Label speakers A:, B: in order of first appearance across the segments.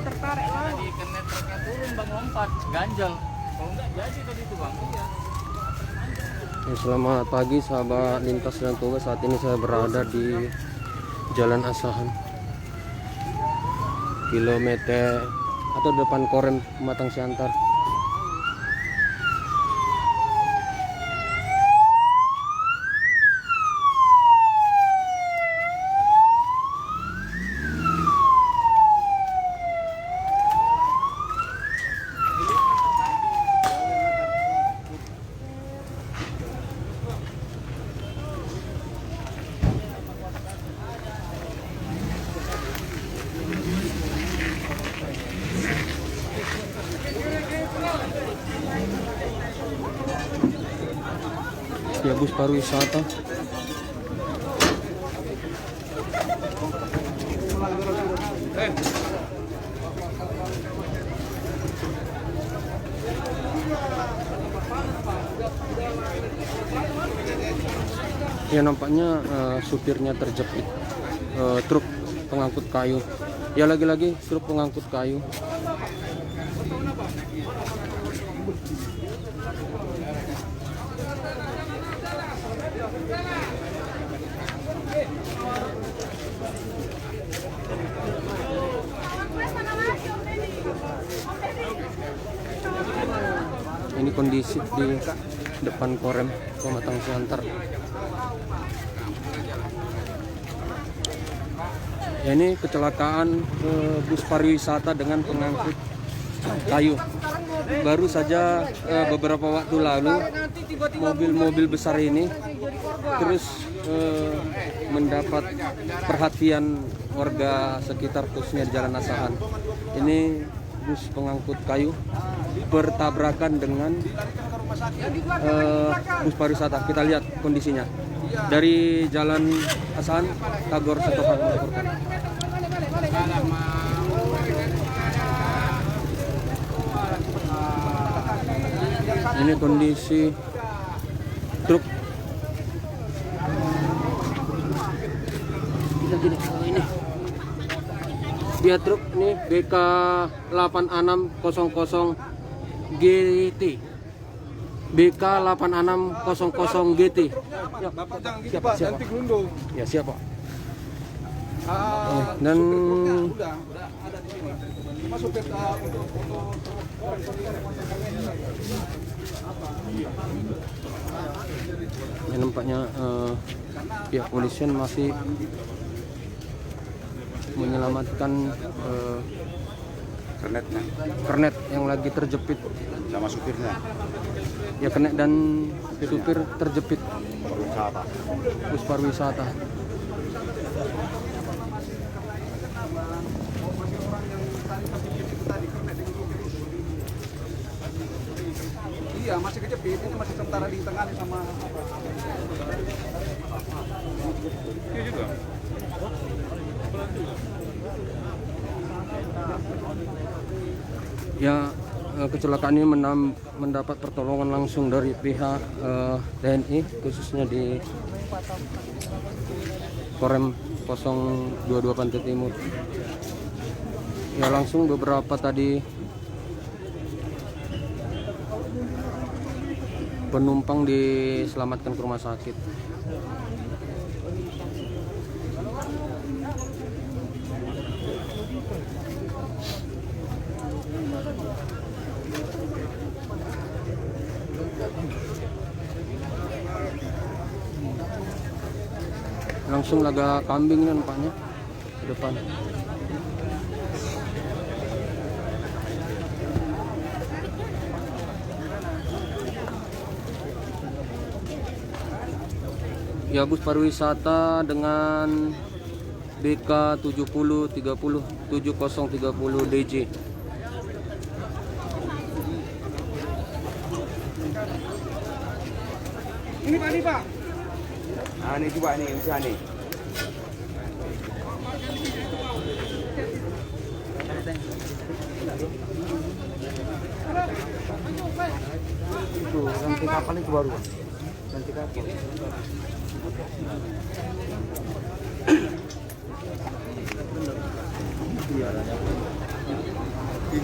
A: tertarik lah.
B: Di kernet truknya turun bang, lompat, ganjel. Kalau enggak jadi tadi itu bang. Iya.
C: Ya, selamat pagi sahabat lintas dan tugas. Saat ini saya berada di Jalan Asahan, kilometer atau depan Korem Pematang Siantar. Ya, bus pariwisata. Ya, nampaknya supirnya terjepit truk pengangkut kayu. Ya, lagi-lagi truk pengangkut kayu. Ini kondisi di depan Korem Pematang Siantar. Ya, ini kecelakaan bus pariwisata dengan pengangkut kayu. Baru saja beberapa waktu lalu mobil-mobil besar ini terus mendapat perhatian warga sekitar, khususnya di Jalan Asahan. Ini bus pengangkut kayu bertabrakan dengan bus pariwisata. Kita lihat kondisinya dari Jalan Asahan, Tagor Setopan melaporkan. Ini kondisi truk. Kita gini, ini dia truk ini BK 8600 GT. BK 8600 GT. Ya, siap, siap. Ya, siap, Pak. Dan ya, nampaknya pihak polisian masih menyelamatkan kernet yang lagi terjepit
D: sama supirnya.
C: Ya, kernet dan supir terjepit bus pariwisata.
D: Iya, masih kejepit, ini masih sementara di tengah sama apa? Iya juga.
C: Ya, kecelakaan ini mendapat pertolongan langsung dari pihak TNI, khususnya di Korem 022 Pantai Timur. Ya, langsung beberapa tadi penumpang diselamatkan ke rumah sakit. Langsung laga kambing ini nampaknya di depan. Ya, bus pariwisata dengan BK 7030 DJ.
D: Ini Pak, ini Pak. Nah, ini coba nih, bisa nih. Itu ganti kapal itu baru. Ganti kapal. Iya,
C: Ya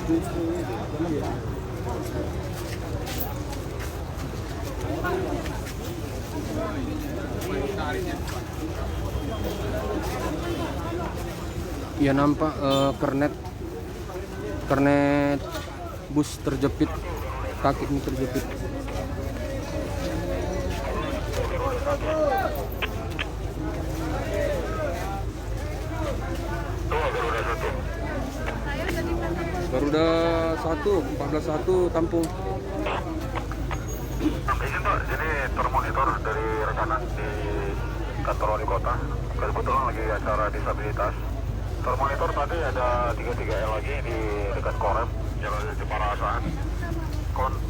C: nampak kernet bus terjepit, kaki ini terjepit. Garuda 1, 14.1 tampung.
A: Izin Pak, jadi termonitor dari rekanan di kantor wali kota. Kebetulan lagi acara disabilitas. Termonitor tadi ada 33L lagi di dekat Korem, jalan Jepara Asahan.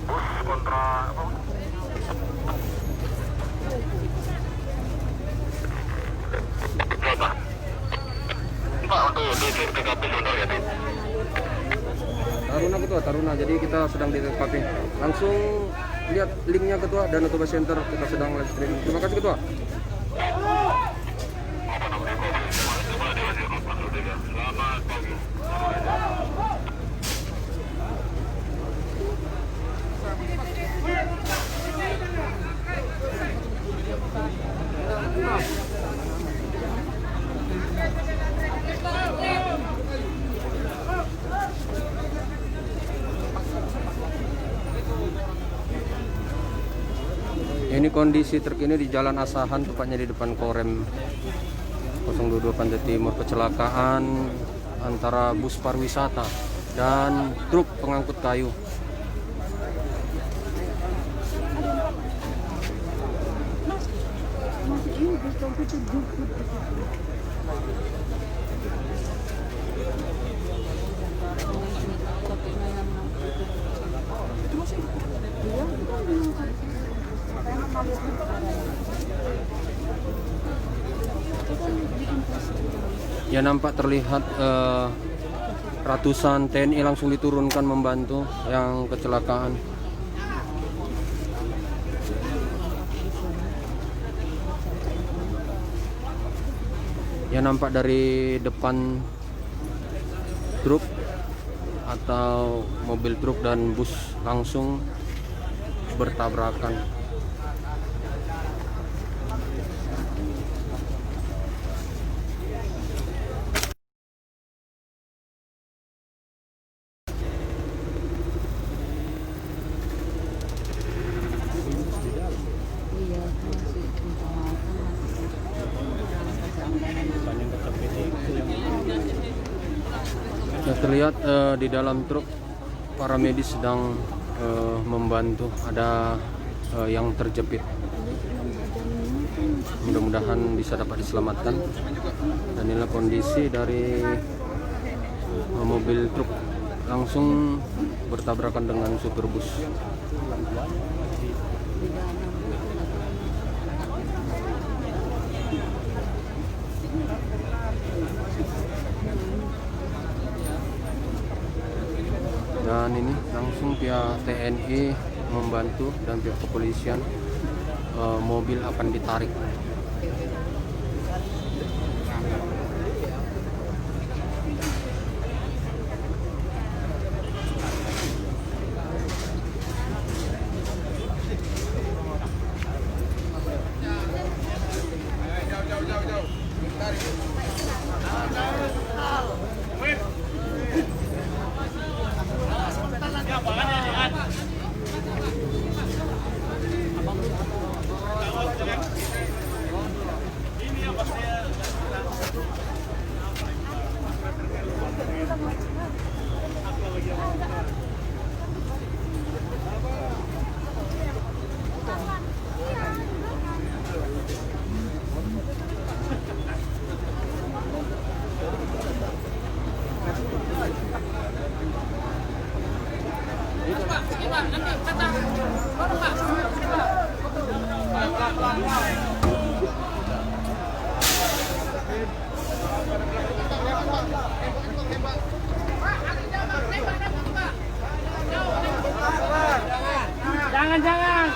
A: Bus kontra apa? Pak, untuk di TKP sebentar ya.
C: Taruna ketua, Taruna. Jadi kita sedang di TKP. Langsung lihat linknya ketua, dan Toba Center kita sedang live streaming. Terima kasih ketua.
A: Selamat pagi.
C: Ini kondisi terkini di Jalan Asahan, tepatnya di depan Korem 022 Pantai Timur. Kecelakaan antara bus pariwisata dan truk pengangkut kayu. Ya nampak terlihat ratusan TNI langsung diturunkan membantu yang kecelakaan. Ya nampak dari depan truk atau mobil truk dan bus langsung bertabrakan. Ya, terlihat di dalam truk para medis sedang membantu, ada yang terjepit. Mudah-mudahan bisa dapat diselamatkan. Dan inilah kondisi dari mobil truk langsung bertabrakan dengan supir bus. Dan ini langsung pihak TNI membantu dan pihak kepolisian, mobil akan ditarik.
B: Jangan.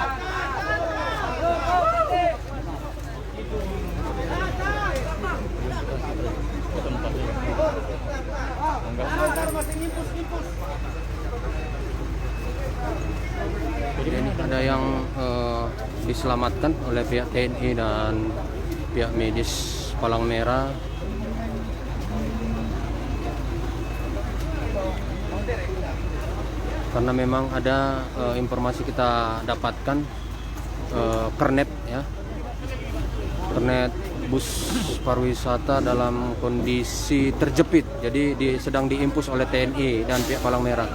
C: Ini ada yang diselamatkan oleh pihak TNI dan pihak medis Palang Merah. Karena memang ada informasi kita dapatkan kernet ya, kernet bus pariwisata dalam kondisi terjepit, jadi sedang diimpus oleh TNI dan pihak Palang Merah.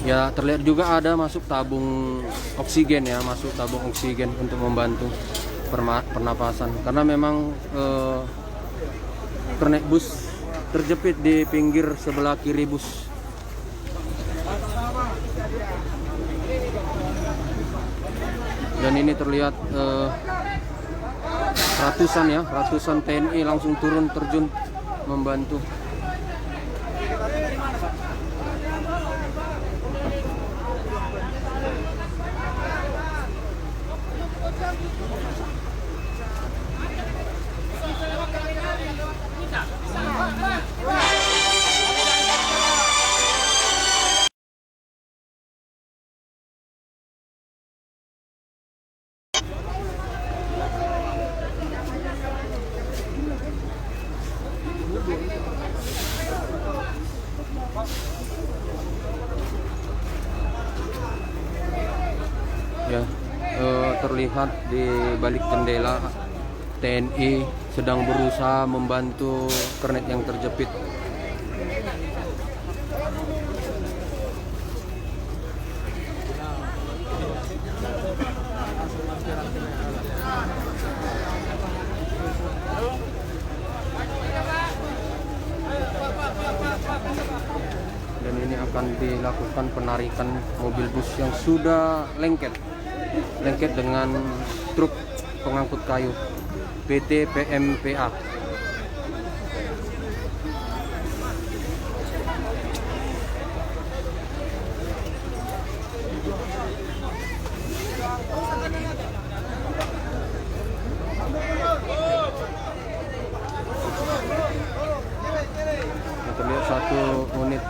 C: Ya, terlihat juga ada masuk tabung oksigen ya, masuk tabung oksigen untuk membantu pernapasan. Karena memang kernet bus terjepit di pinggir sebelah kiri bus. Dan ini terlihat ratusan TNI langsung turun terjun membantu. Ya, terlihat di balik jendela TNI sedang berusaha membantu kernet yang terjepit. Dan ini akan dilakukan penarikan mobil bus yang sudah lengket dengan truk pengangkut kayu PT PMPA. Terlihat satu unit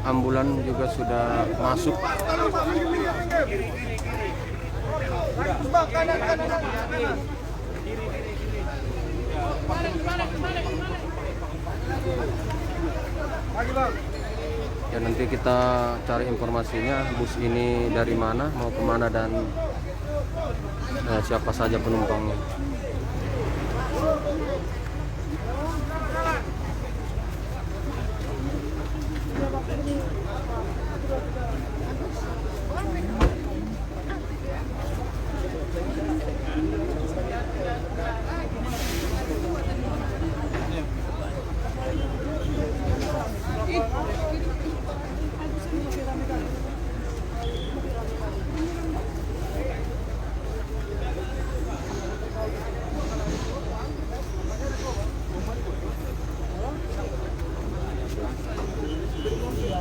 C: ambulan juga sudah masuk. Ya, nanti kita cari informasinya, bus ini dari mana, mau kemana, dan siapa saja penumpangnya.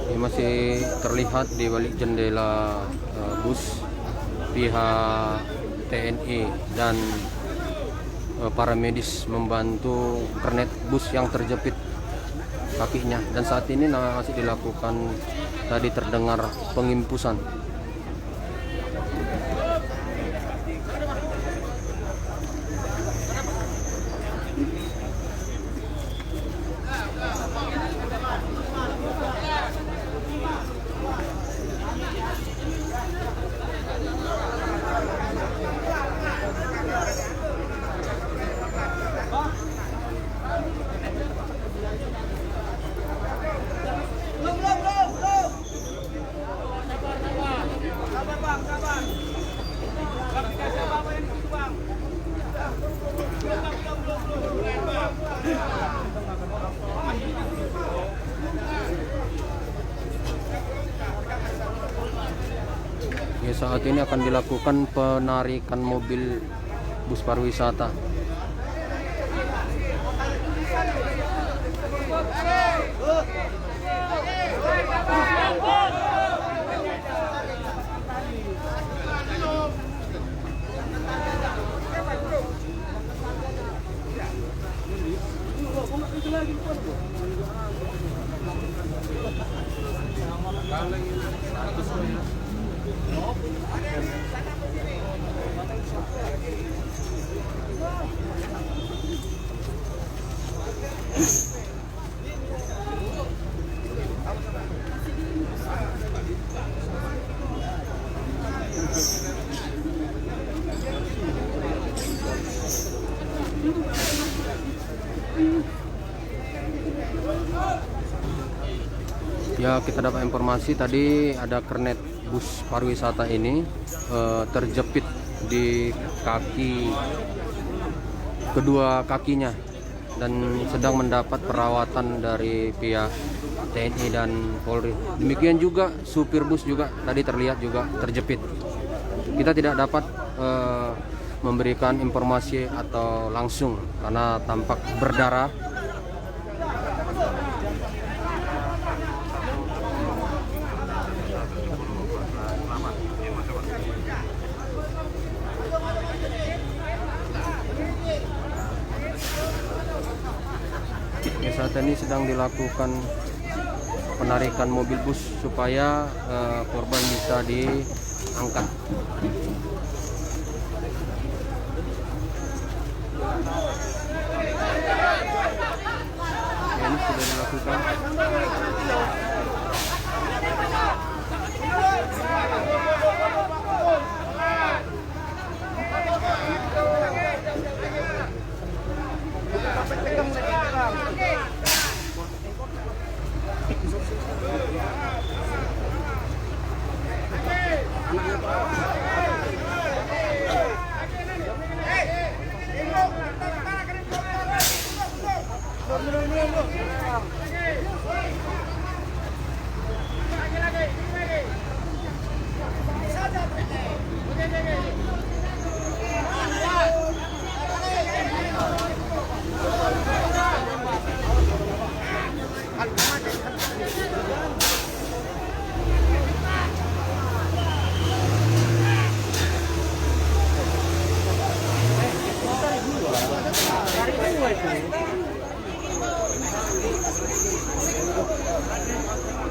C: Ini masih terlihat di balik jendela bus pihak TNI dan para medis membantu kernet bus yang terjepit kakinya, dan saat ini masih dilakukan, tadi terdengar pengimpusan. Ya, saat ini akan dilakukan penarikan mobil bus pariwisata. Ya, kita dapat informasi tadi ada kernet bus pariwisata ini terjepit di kedua kakinya dan sedang mendapat perawatan dari pihak TNI dan Polri. Demikian juga supir bus juga tadi terlihat juga terjepit. Kita tidak dapat memberikan informasi atau langsung karena tampak berdarah. Saat ini sedang dilakukan penarikan mobil bus supaya korban bisa diangkat. Ya, ini sudah dilakukan.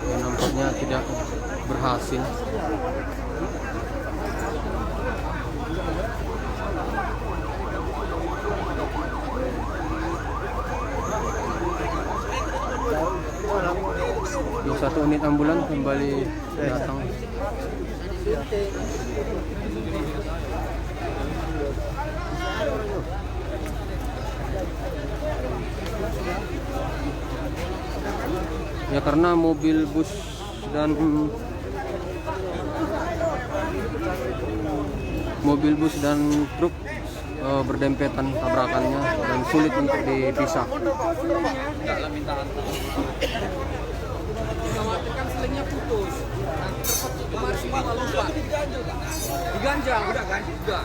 C: Ya, nampaknya tidak berhasil. Ya, satu unit ambulans kembali datang. Ya, karena mobil bus dan truk berdempetan tabrakannya dan sulit untuk dipisah.
D: Khawatirkan selingnya putus, nanti terpecut kemarin semua lompat. Diganjal, udah ganjil juga.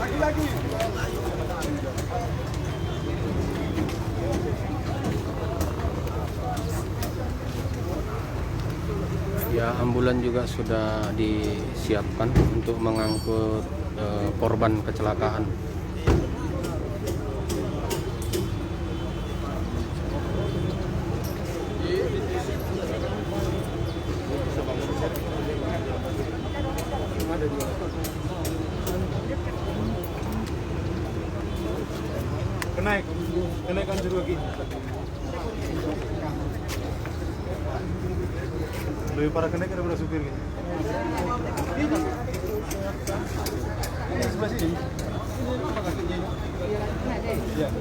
C: Ya, ambulan juga sudah disiapkan untuk mengangkut korban kecelakaan.
E: Kenaikan juga lagi. Lebih parah kenaikan daripada supir gitu. Ini sebelah sini. Apa kakinya? Iya.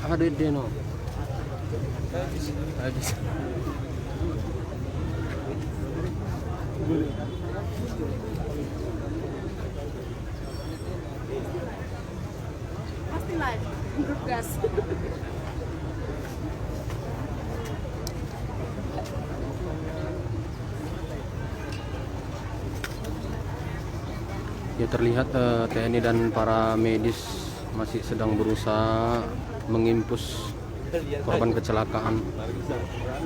C: Ada Deno. Habis.
F: Pastilah grup gas.
C: Ya, terlihat TNI dan para medis masih sedang berusaha mengimpus korban kecelakaan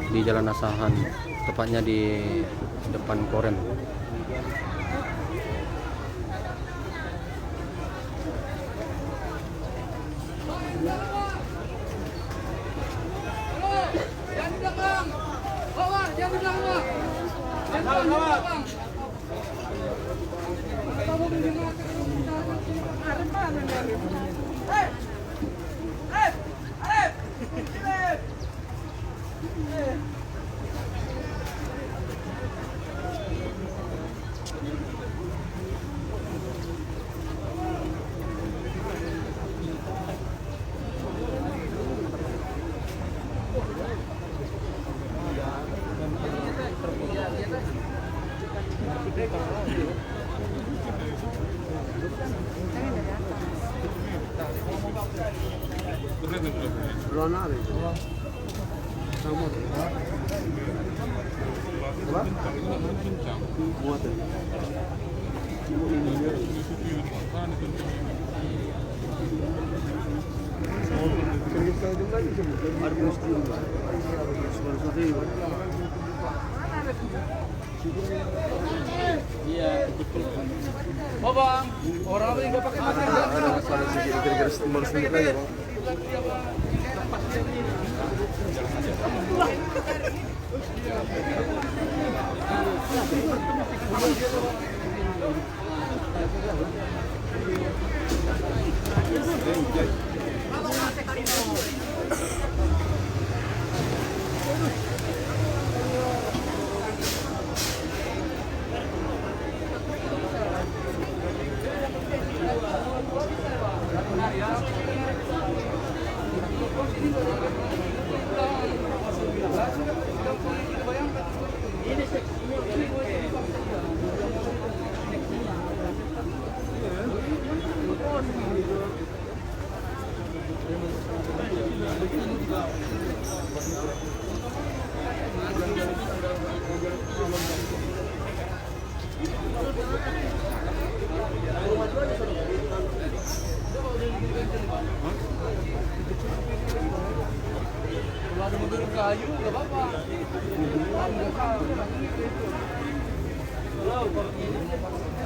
C: di Jalan Asahan, tepatnya di depan Korem.
B: Iya, betul. Oh bang, orang apa yang nggak pakai masker?
E: Ada masalah sedikit gara-gara stimulus sedikit aja, Bang.
B: Kalau ada mobil kayu nggak apa-apa.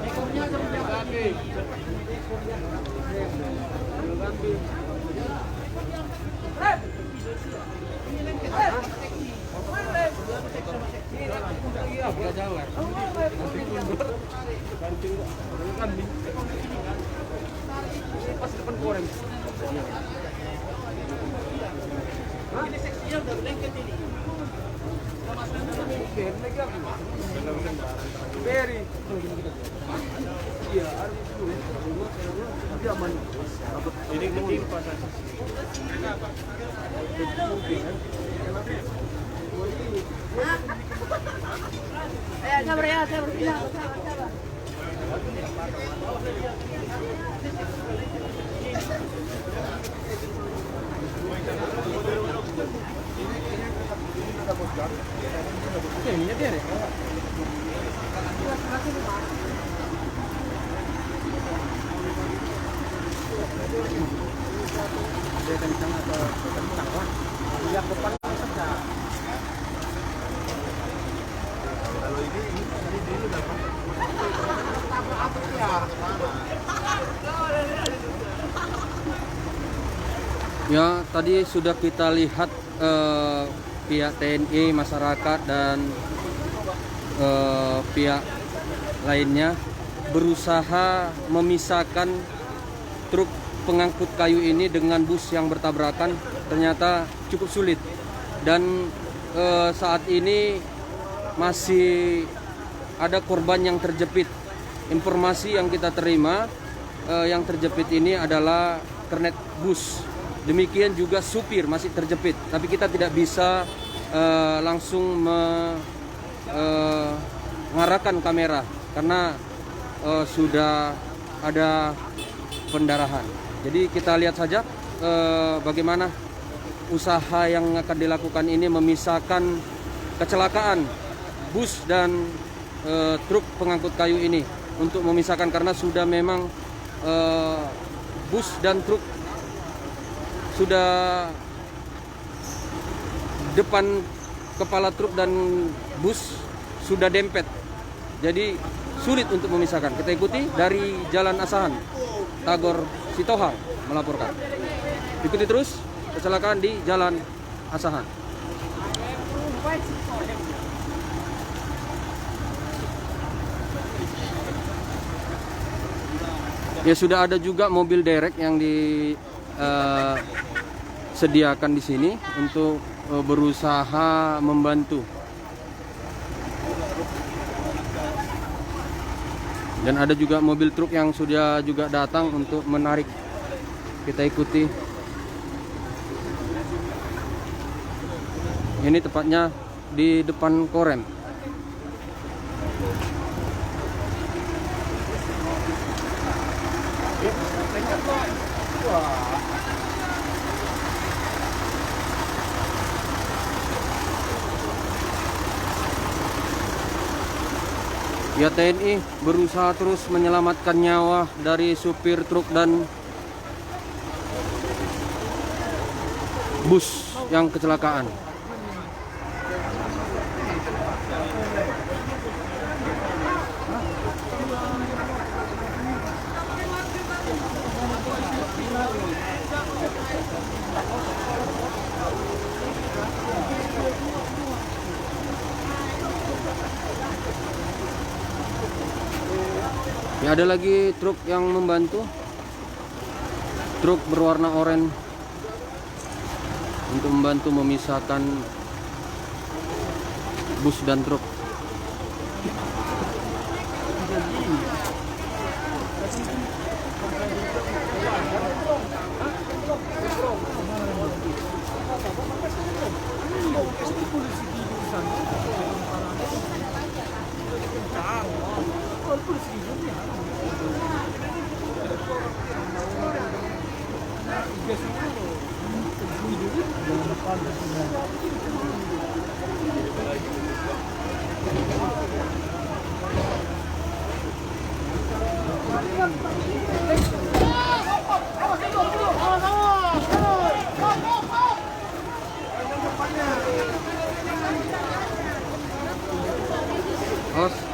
B: Ekornya seperti kaki. Pas depan korem. Ini seksinya udah lengket ini. Beri.
D: tidak menembus. Ini kecil pasang.
F: Sabar ya, sabar.
C: Ya, tadi sudah kita lihat pihak TNI, masyarakat dan pihak lainnya berusaha memisahkan truk pengangkut kayu ini dengan bus yang bertabrakan. Ternyata cukup sulit dan saat ini masih ada korban yang terjepit. Informasi yang kita terima yang terjepit ini adalah kernet bus. Demikian juga supir masih terjepit, tapi kita tidak bisa langsung mengarahkan kamera karena sudah ada pendarahan. Jadi kita lihat saja bagaimana usaha yang akan dilakukan ini memisahkan kecelakaan bus dan truk pengangkut kayu ini, untuk memisahkan karena sudah memang bus dan truk sudah depan kepala truk dan bus sudah dempet, jadi sulit untuk memisahkan. Kita ikuti dari Jalan Asahan, Tagor Sitohang melaporkan. Ikuti terus kecelakaan di Jalan Asahan. Ya, sudah ada juga mobil derek yang disediakan di sini untuk berusaha membantu. Dan ada juga mobil truk yang sudah juga datang untuk menarik. Kita ikuti. Ini tepatnya di depan Korem. Ya, TNI berusaha terus menyelamatkan nyawa dari supir truk dan bus yang kecelakaan. Ya, ada lagi truk yang membantu, truk berwarna oranye untuk membantu memisahkan bus dan truk.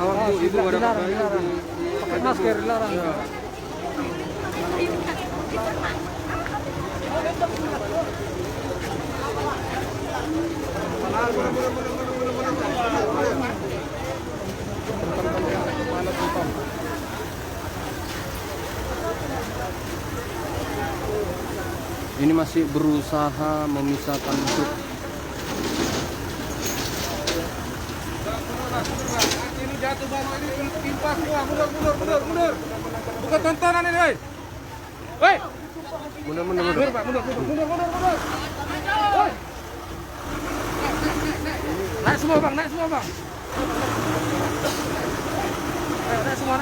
C: Awas Bu, ibu ada pakai masker, dilarang. Ya. Ini masih berusaha memisahkan truk.
E: Ini jatuh bang, ini timpa semua, mundur. Bukan tontonan ini, hei.
D: Woi.
E: Mundur.
D: Mundur, Pak. Mundur. Woi. Naik semua, Bang. Naik semua. Ayo, naik semua.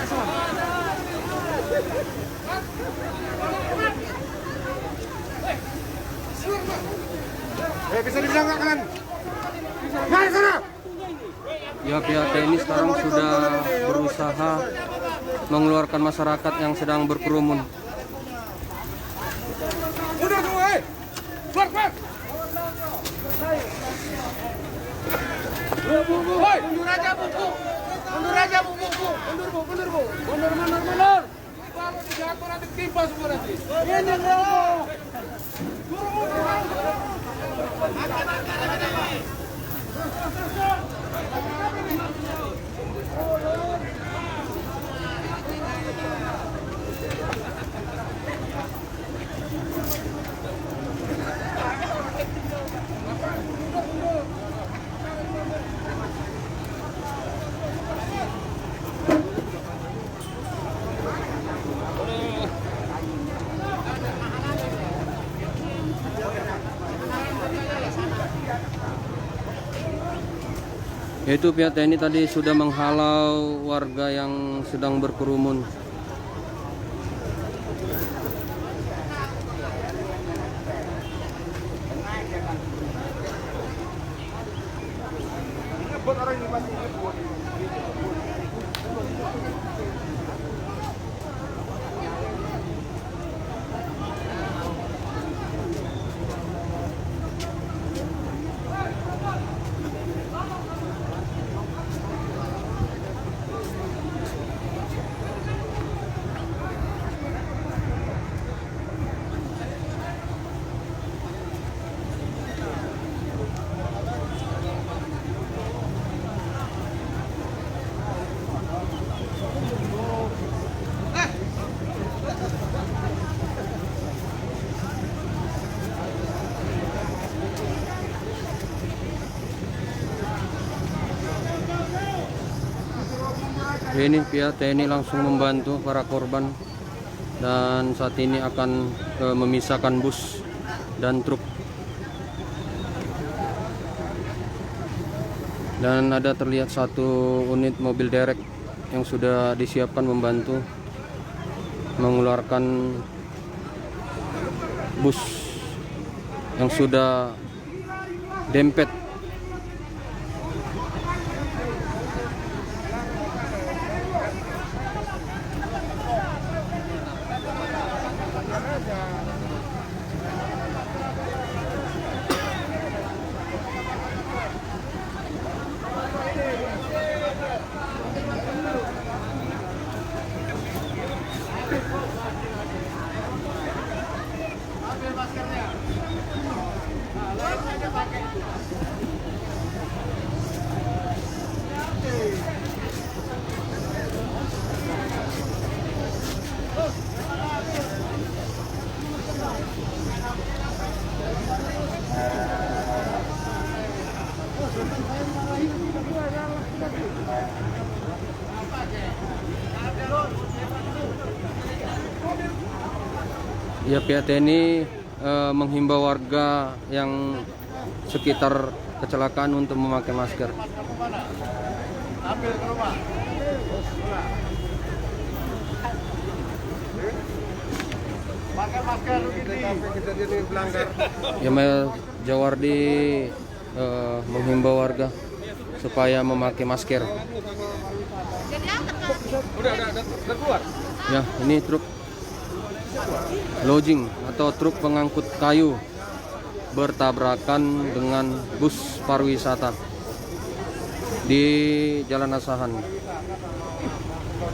E: Bisa dibilang nggak kanan? Naik sana!
C: Ya, pihak TNI sekarang sudah berusaha mengeluarkan masyarakat yang sedang berkerumun.
D: Udah semua, keluar. Woi, mundur aja, Bu. Mundur. Kalau dijatuh nanti timpa semua nanti. Ini loh.
C: Yaitu pihak TNI tadi sudah menghalau warga yang sedang berkerumun. Ini pihak TNI langsung membantu para korban dan saat ini akan memisahkan bus dan truk. Dan ada terlihat satu unit mobil derek yang sudah disiapkan membantu mengeluarkan bus yang sudah dempet. Ya, pihak TNI menghimbau warga yang sekitar kecelakaan untuk memakai masker.
A: Ambil ke rumah. Pakai masker begini.
C: Ya, Jawardi menghimbau warga supaya memakai masker.
D: Udah keluar.
C: Ya, ini truk loading atau truk pengangkut kayu bertabrakan dengan bus pariwisata di Jalan Asahan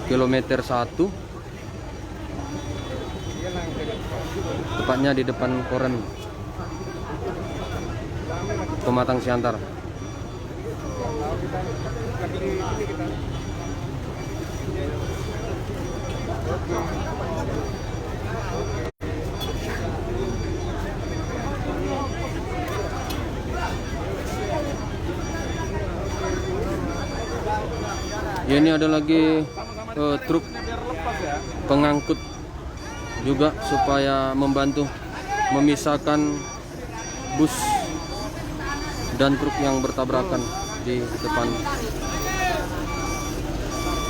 C: kilometer 1, tepatnya di depan Korem Pematang Siantar. Ya, ini ada lagi truk pengangkut juga supaya membantu memisahkan bus dan truk yang bertabrakan di depan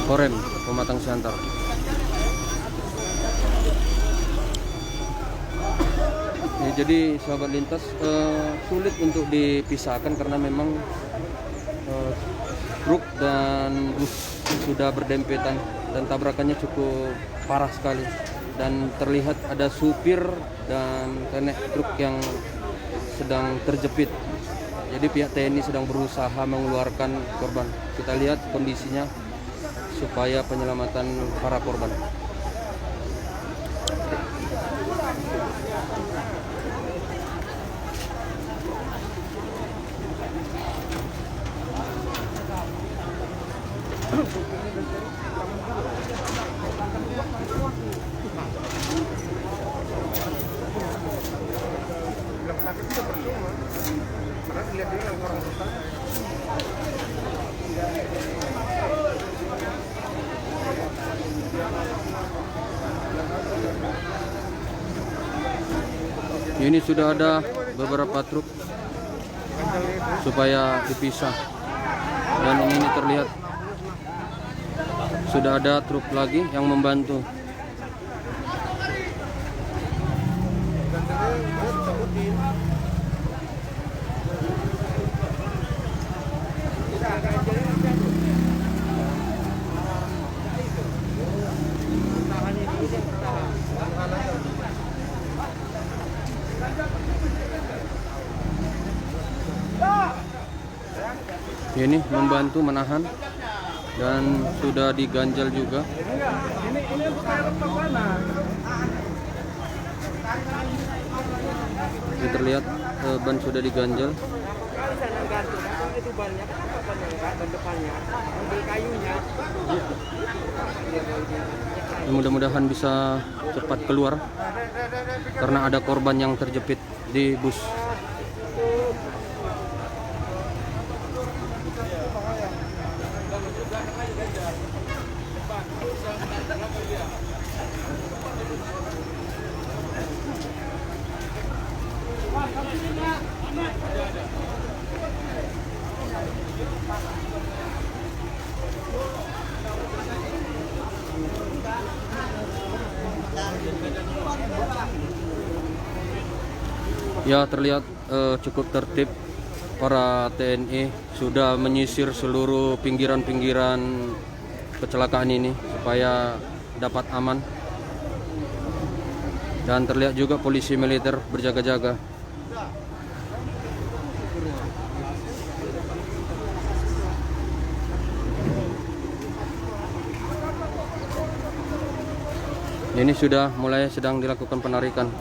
C: Korem Pematang Siantar. Ya, jadi sahabat lintas sulit untuk dipisahkan karena memang truk dan bus sudah berdempetan dan tabrakannya cukup parah sekali, dan terlihat ada supir dan kenek truk yang sedang terjepit. Jadi pihak TNI sedang berusaha mengeluarkan korban. Kita lihat kondisinya supaya penyelamatan para korban. Ini sudah ada beberapa truk supaya dipisah, dan ini terlihat sudah ada truk lagi yang membantu. Ini membantu menahan dan sudah diganjal juga. Ini terlihat ban sudah diganjal. Mudah-mudahan bisa cepat keluar karena ada korban yang terjepit di bus. Ya, terlihat cukup tertib. Para TNI sudah menyisir seluruh pinggiran-pinggiran kecelakaan ini supaya dapat aman. Dan terlihat juga polisi militer berjaga-jaga. Ini sudah mulai sedang dilakukan penarikan.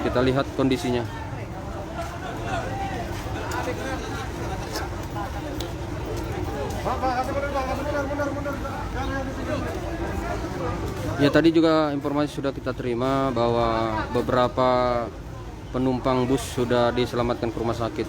C: Kita lihat kondisinya. Ya, tadi juga informasi sudah kita terima bahwa beberapa penumpang bus sudah diselamatkan ke rumah sakit.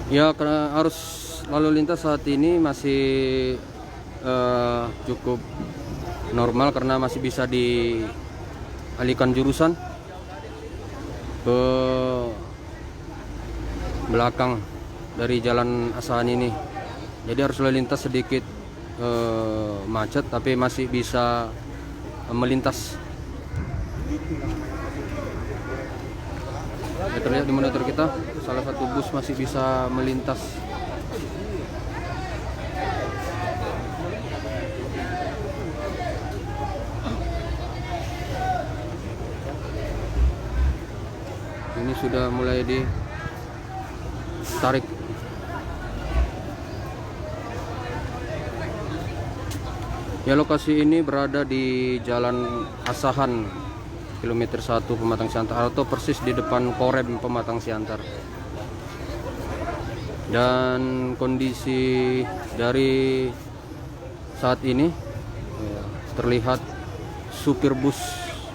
C: Ya, karena arus lalu lintas saat ini masih cukup normal karena masih bisa dialihkan jurusan ke belakang dari Jalan Asahan ini. Jadi arus lalu lintas sedikit macet, tapi masih bisa melintas. Ya, terlihat di monitor kita salah satu bus masih bisa melintas. Ini sudah mulai ditarik. Ya, lokasi ini berada di Jalan Asahan kilometer 1 Pematang Siantar, atau persis di depan Korem Pematang Siantar. Dan kondisi dari saat ini terlihat supir bus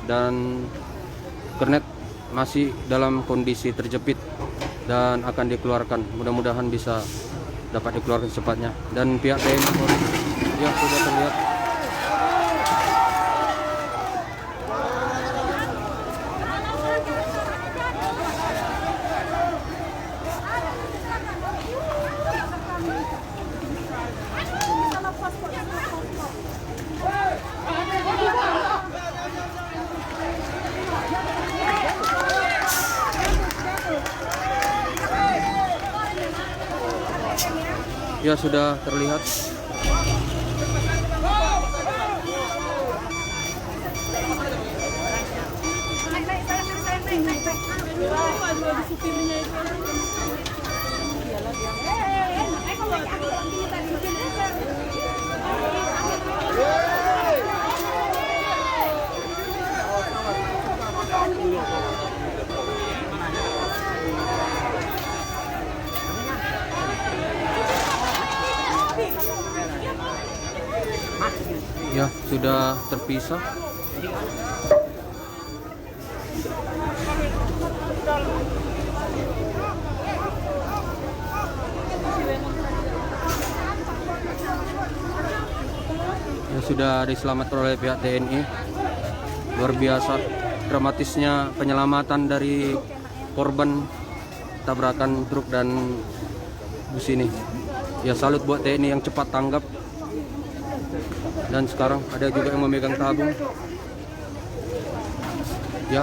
C: dan kernet masih dalam kondisi terjepit dan akan dikeluarkan. Mudah-mudahan bisa dapat dikeluarkan secepatnya. Dan pihak TNI ya sudah terlihat. Ya sudah terlihat. Ya sudah terpisah. Ya sudah diselamatkan oleh pihak TNI. Luar biasa dramatisnya penyelamatan dari korban tabrakan truk dan bus ini. Ya salut buat TNI yang cepat tanggap. Dan sekarang ada juga yang memegang tabung. Ya,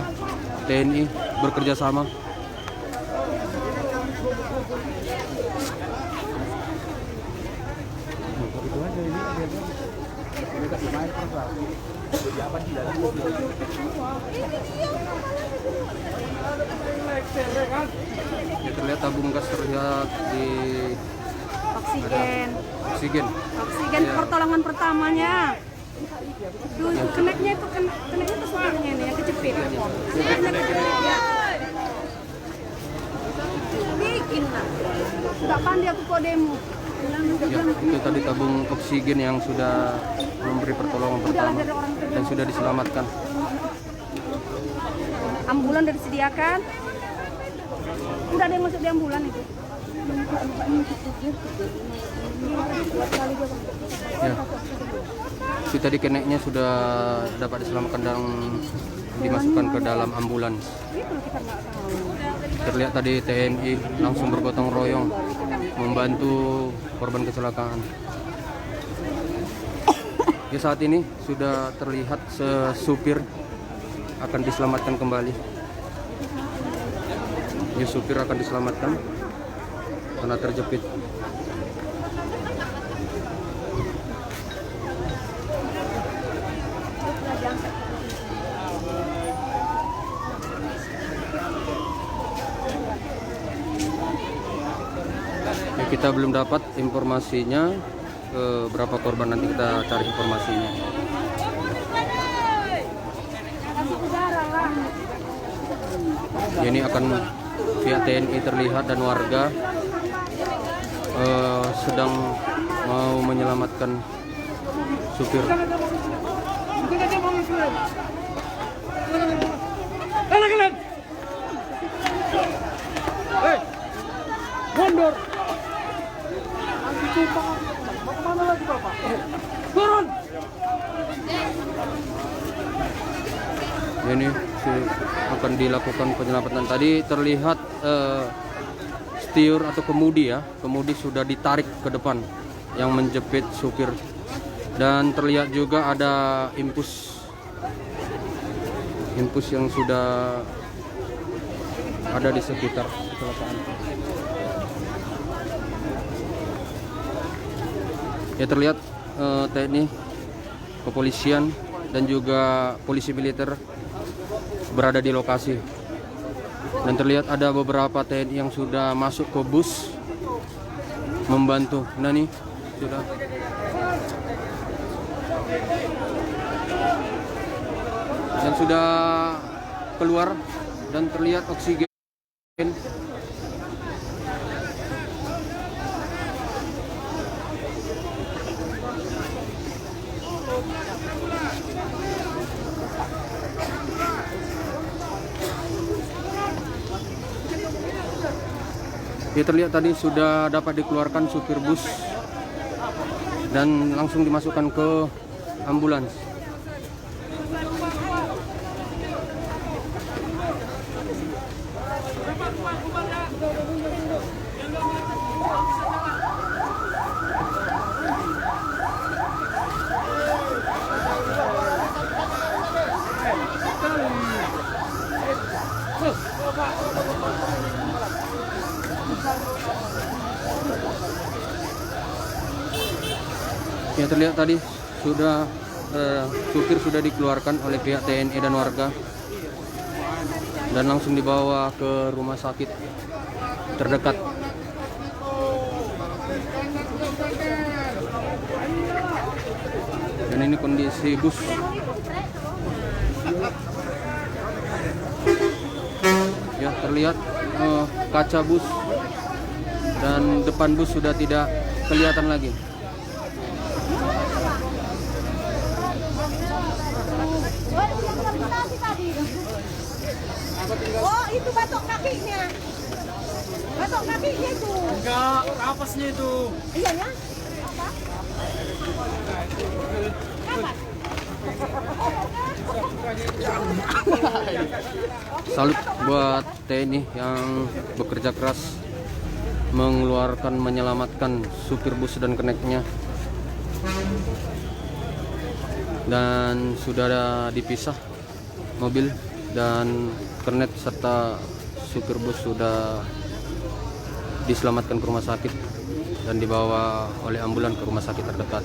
C: TNI bekerja sama. Ya, terlihat tabung gas terlihat di
F: Oksigen.
C: oksigen.
F: Oksigen pertolongan pertamanya. Duh, itu keneknya itu supirnya nih yang kejepit. Bikin lah. Enggak pandai aku kodemu.
C: Ya, itu tadi tabung oksigen yang sudah memberi pertolongan pertama dan sudah diselamatkan.
F: Ambulan udah disediakan. Udah ada yang masuk di ambulan itu.
C: Ya, si tadi keneknya sudah dapat diselamatkan dan dimasukkan ke dalam ambulans. Terlihat tadi TNI langsung bergotong royong membantu korban kecelakaan. Ya, saat ini sudah terlihat supir akan diselamatkan kembali. Ya, supir akan diselamatkan karena terjepit. Ya, kita belum dapat informasinya berapa korban, nanti kita cari informasinya. Ya, ini akan pihak TNI terlihat dan warga sedang mau menyelamatkan supir.
E: Mundur. Nanti tumpah. Mau kemana lagi Bapak? Turun.
C: Ini akan dilakukan penyelamatan. Tadi terlihat setiur atau kemudi ya, kemudi sudah ditarik ke depan yang menjepit supir, dan terlihat juga ada impus yang sudah ada di sekitar kecelakaan. Ya, terlihat TNI, kepolisian dan juga polisi militer berada di lokasi. Dan terlihat ada beberapa TNI yang sudah masuk ke bus membantu. Nah, nih sudah. Dan sudah keluar dan terlihat oksigen. Ya, terlihat tadi sudah dapat dikeluarkan supir bus dan langsung dimasukkan ke ambulans. Ya, terlihat tadi sudah supir sudah dikeluarkan oleh pihak TNI dan warga dan langsung dibawa ke rumah sakit terdekat. Dan ini kondisi bus. Ya, terlihat kaca bus dan depan bus sudah tidak kelihatan lagi.
F: Oh, itu batok kakinya. Batok kakinya itu.
B: Enggak, rapasnya itu.
F: Iya ya? Apa? Kapas.
C: Salut buat TNI yang bekerja keras menyelamatkan supir bus dan keneknya. Dan sudah ada dipisah mobil dan kernet serta supir bus sudah diselamatkan ke rumah sakit dan dibawa oleh ambulan ke rumah sakit terdekat.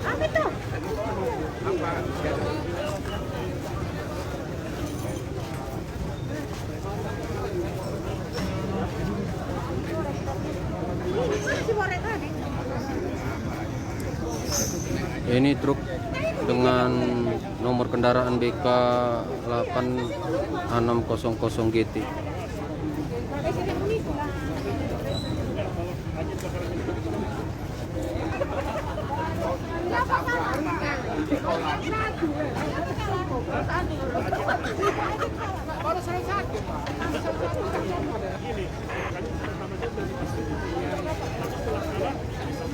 F: Apa itu?
C: Ini truk dengan nomor kendaraan BK 8600 GT.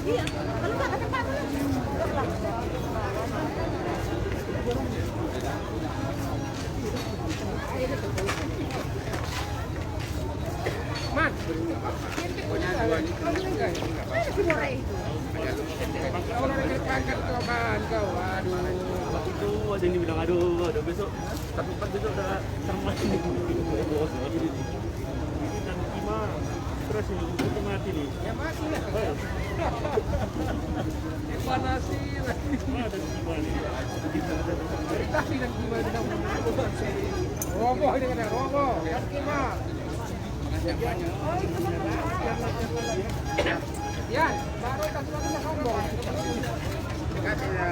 F: Iya, kalau nggak ke tempat
D: Man.
B: Itu ada yang bilang aduh besok tapi besok udah sama ini. Terus ini itu mati nih.
D: Ya mati lah. Panasi lah.
B: Ada gimana?
D: Dari tadi dan gimana roboh ini kan roboh. Kan gimana? Ya, baru kasih lagi roboh. Kasih ya.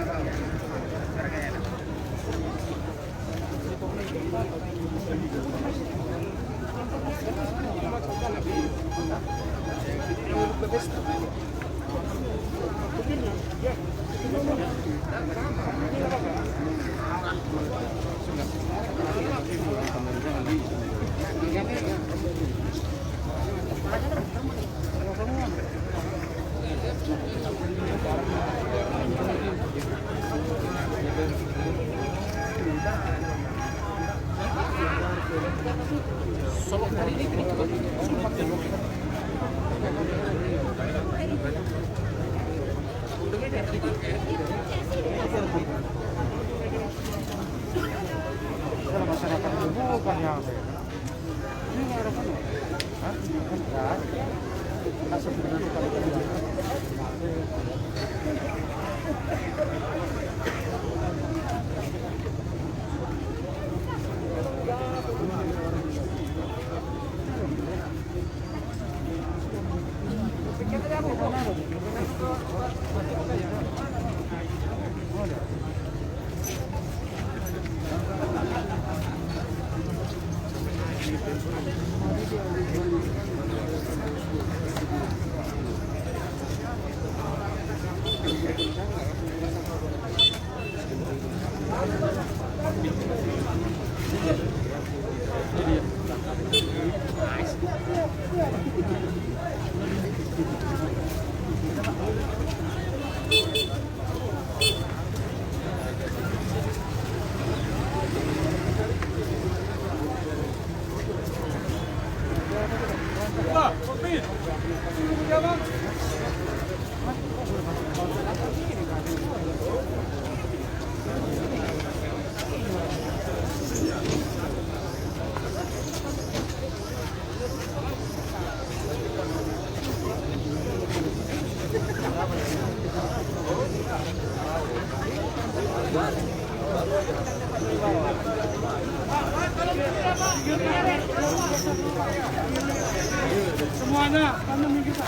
E: Semuanya, kami kita.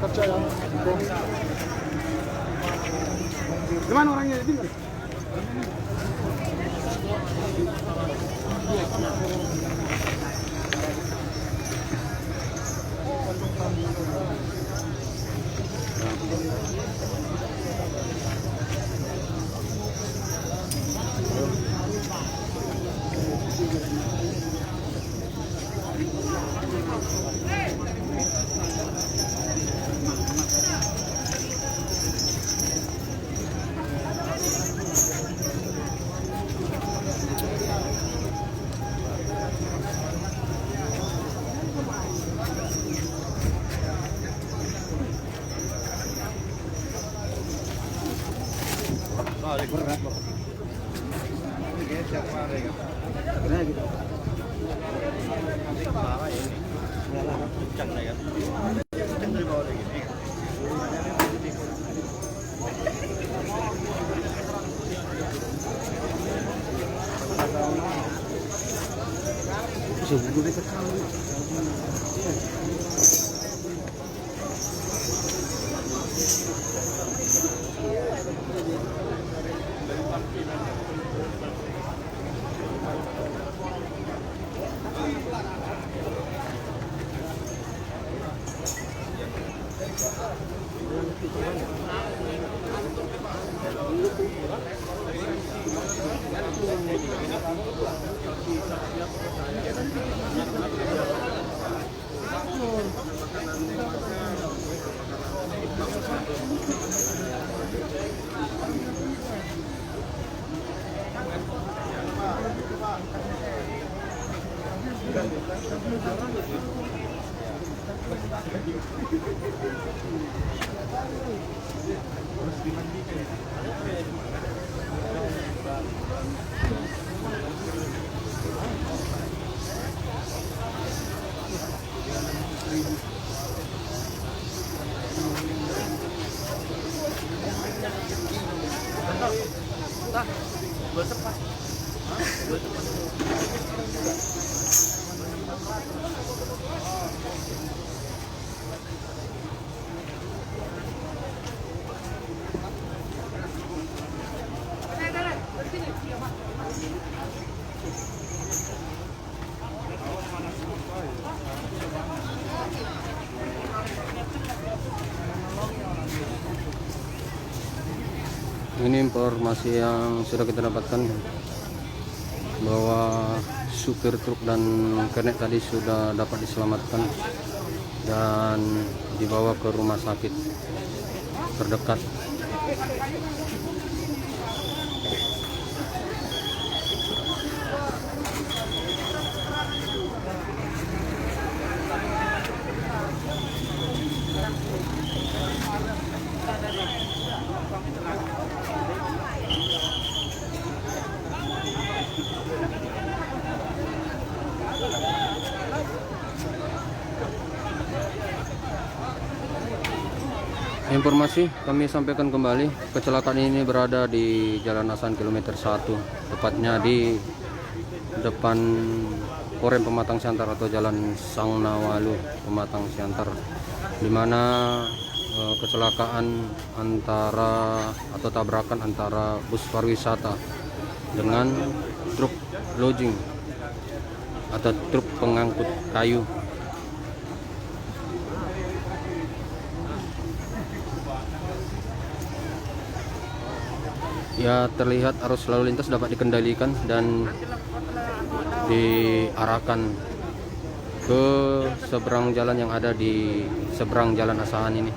E: Kerja ya. Gimana orangnya tinggal?
C: Ini informasi yang sudah kita dapatkan bahwa supir truk dan kernet tadi sudah dapat diselamatkan dan dibawa ke rumah sakit terdekat. Informasi kami sampaikan kembali, kecelakaan ini berada di Jalan Asahan kilometer 1, tepatnya di depan Korem Pematang Siantar atau Jalan Sangnawalu Pematang Siantar, di mana kecelakaan atau tabrakan antara bus pariwisata dengan truk lodging atau truk pengangkut kayu. Ya, terlihat arus lalu lintas dapat dikendalikan dan diarahkan ke seberang jalan yang ada di seberang Jalan Asahan ini.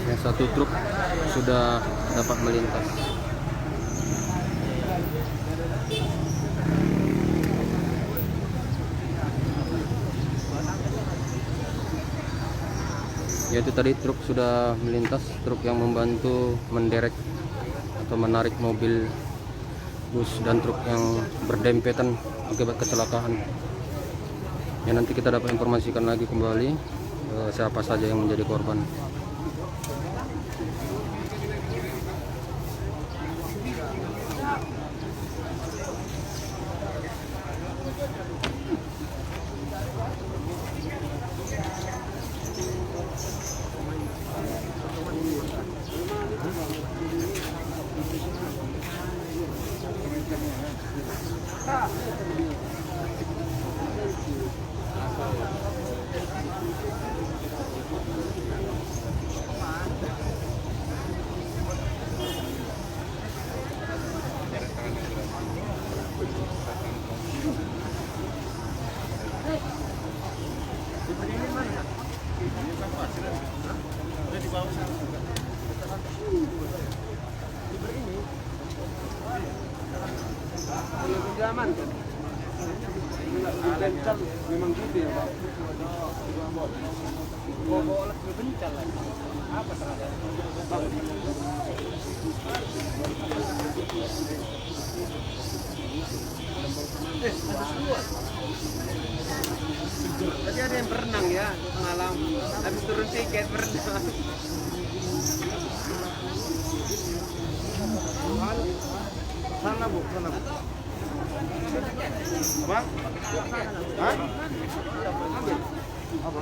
C: Yang satu truk sudah dapat melintas. Yaitu tadi truk sudah melintas, truk yang membantu menderek atau menarik mobil bus dan truk yang berdempetan akibat kecelakaan. Ya, nanti kita dapat informasikan lagi kembali siapa saja yang menjadi korban.
E: Memang gitu ya, Pak.
D: Apa terhadap? Tadi ada yang berenang ya, malam. Habis turun tiket berenang.
E: Sana Bu, sana Bu. Apa? Hah? Apa?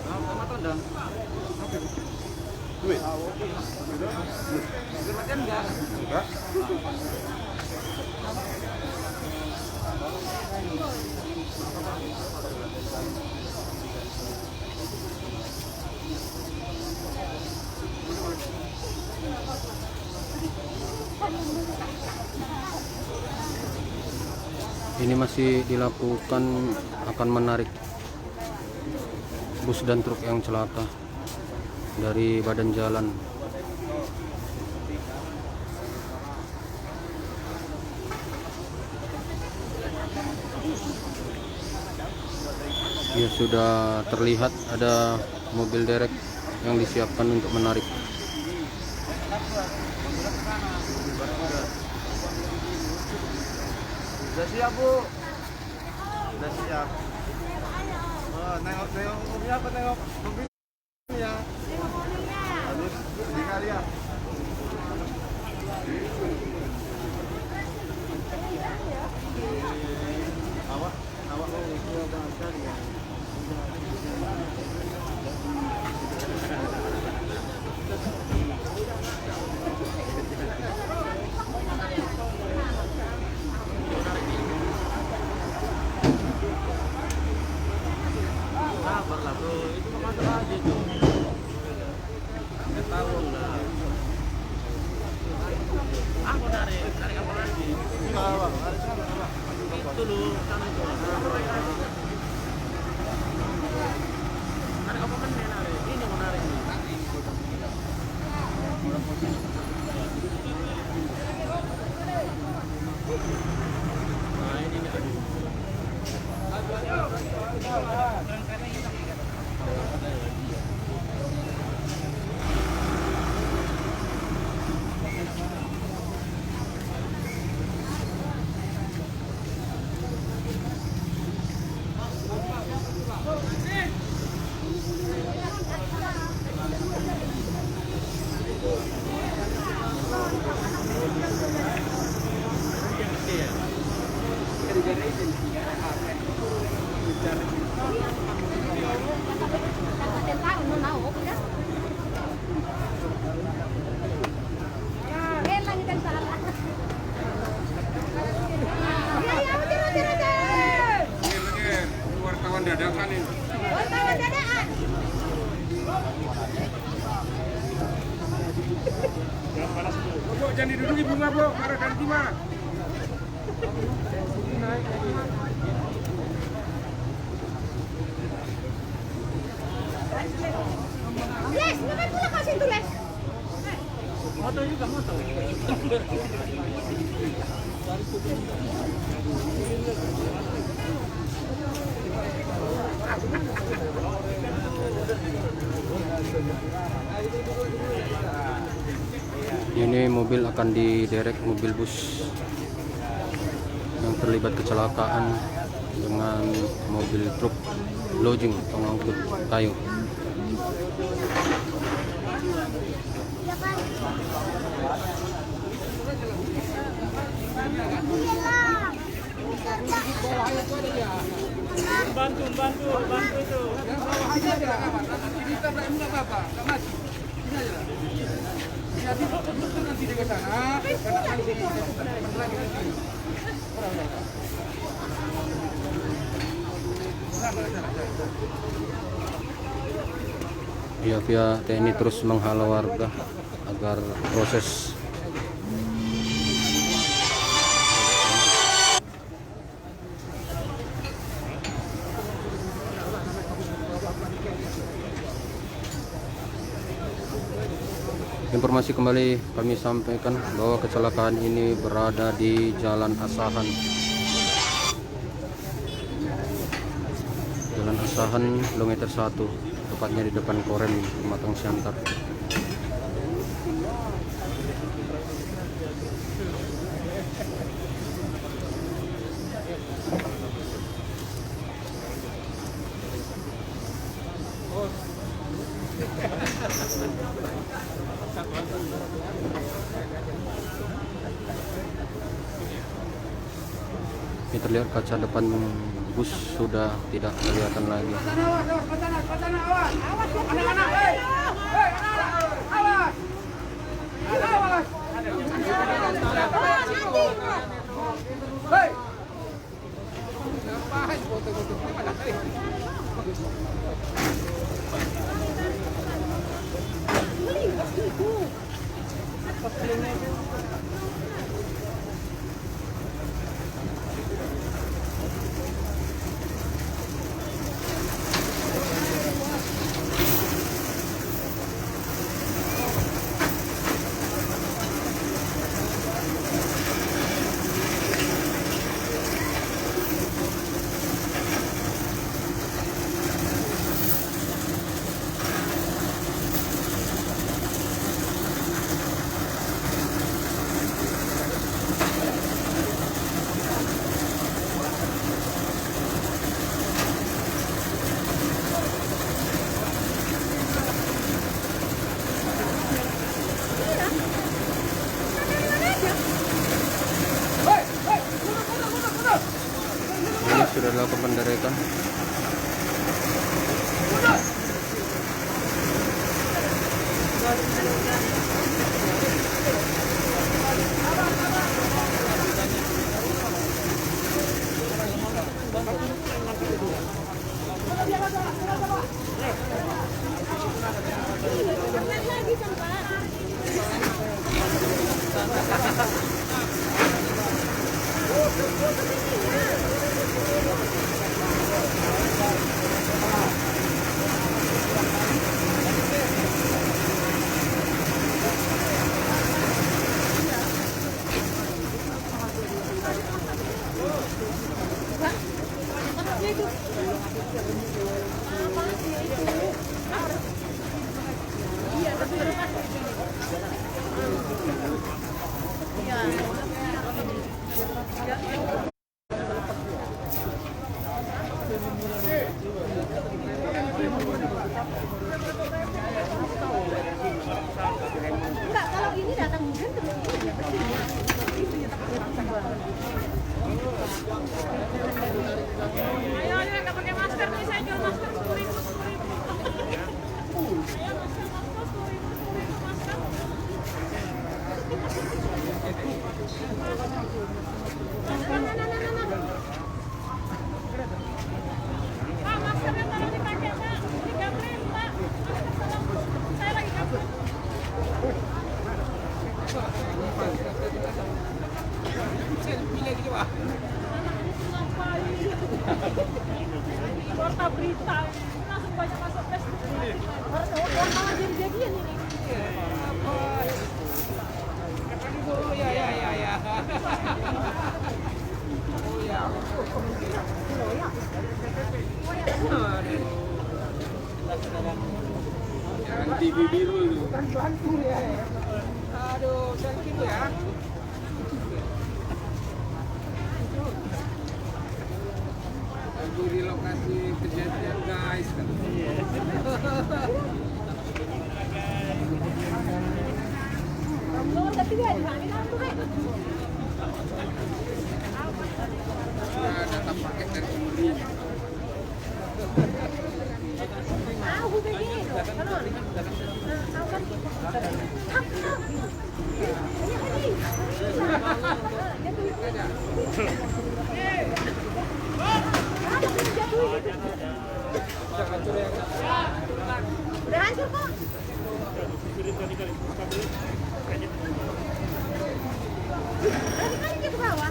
D: Sama tondang.
E: Duit.
D: Kematian enggak?
E: Enggak.
C: Ini masih dilakukan, akan menarik bus dan truk yang celaka dari badan jalan. Ya, sudah terlihat ada mobil derek yang disiapkan untuk menarik.
E: Udah siap, Bu. Udah siap. Oh, nengok mobilnya apa nengok mobilnya? Habis tinggal ya. Awak ya.
B: Sabarlah bro, itu mah masalah aja tuh. Kita tahu lah. Aku narik apa lagi? Itu loh, sana itu. Narik apa meneh narik? Ini mau narik nih. Nah ini nih, aduh.
D: Jangan diduduki bunga, Bu. Marah ganti mah.
F: Les, ngapain pula kau situ, Les?
B: Moto juga moto.
C: Ini mobil akan diderek, mobil bus yang terlibat kecelakaan dengan mobil truk lodging pengangkut kayu.
B: Bantu itu.
D: Yang bawah aja ada. Nanti ditabrak enggak apa-apa, enggak mati. Ini aja lah. Nanti nanti dia ke sana, karena kan di sini lagi nanti.
C: Via TNI terus menghalau warga agar proses informasi kembali kami sampaikan bahwa kecelakaan ini berada di Jalan Asahan. Jalan Asahan kilometer 1, tepatnya di depan Korem Pematang Siantar. Ini terlihat kaca depan bus sudah tidak kelihatan lagi. Ini sudah dilakukan penderekan.
F: Iya, berita langsung banyak masuk Facebook. Orang malah jadi-jadian ini.
D: Oh ya. Oh ya. Yang TV biru itu. Bantu ya. Aduh, selfie itu ya. Aku di lokasi kejadian guys kan. Data paket dari pemerintah.
F: Udah hancur kok. Kali ke bawah.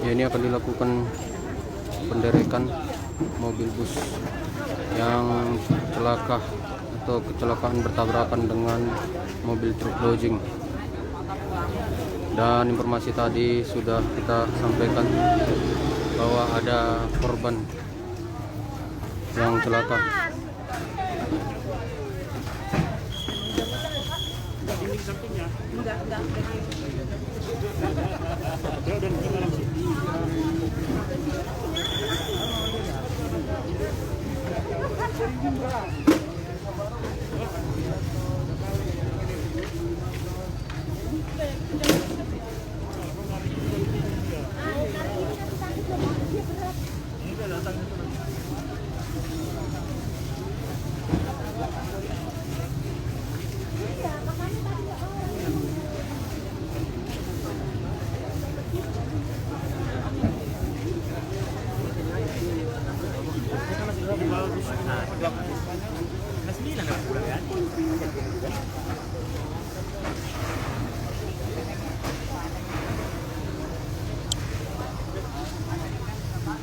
C: Ya, ini akan dilakukan penderekan mobil bus yang celaka atau kecelakaan bertabrakan dengan mobil truk lodging. Dan informasi tadi sudah kita sampaikan bahwa ada korban yang celaka.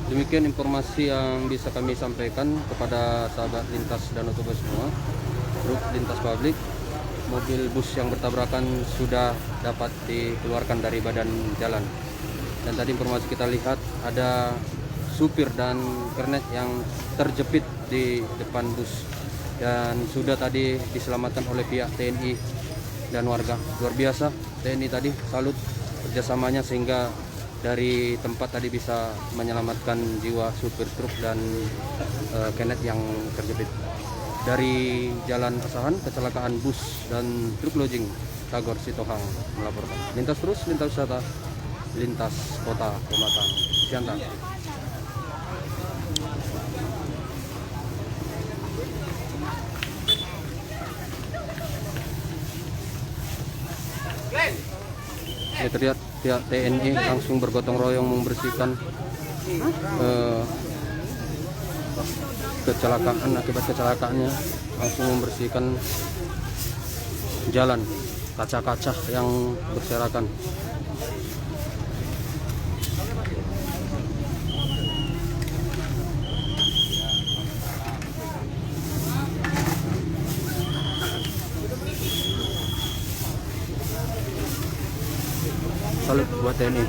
C: Demikian informasi yang bisa kami sampaikan kepada sahabat lintas dan otoba semua. Grup lintas publik, mobil bus yang bertabrakan sudah dapat dikeluarkan dari badan jalan. Dan tadi informasi kita lihat ada supir dan kernet yang terjepit di depan bus, dan sudah tadi diselamatkan oleh pihak TNI dan warga. Luar biasa TNI tadi, salut kerjasamanya sehingga dari tempat tadi bisa menyelamatkan jiwa supir truk dan kernet yang terjepit. Dari Jalan Asahan, kecelakaan bus dan truk lodging Tagor Sitohang melaporkan. Lintas terus, lintas wisata, lintas kota Pematang Siantar. Ya, terlihat pihak TNI langsung bergotong royong membersihkan kecelakaan. Akibat kecelakaannya langsung membersihkan jalan, kaca-kaca yang berserakan. Salut buat TNI.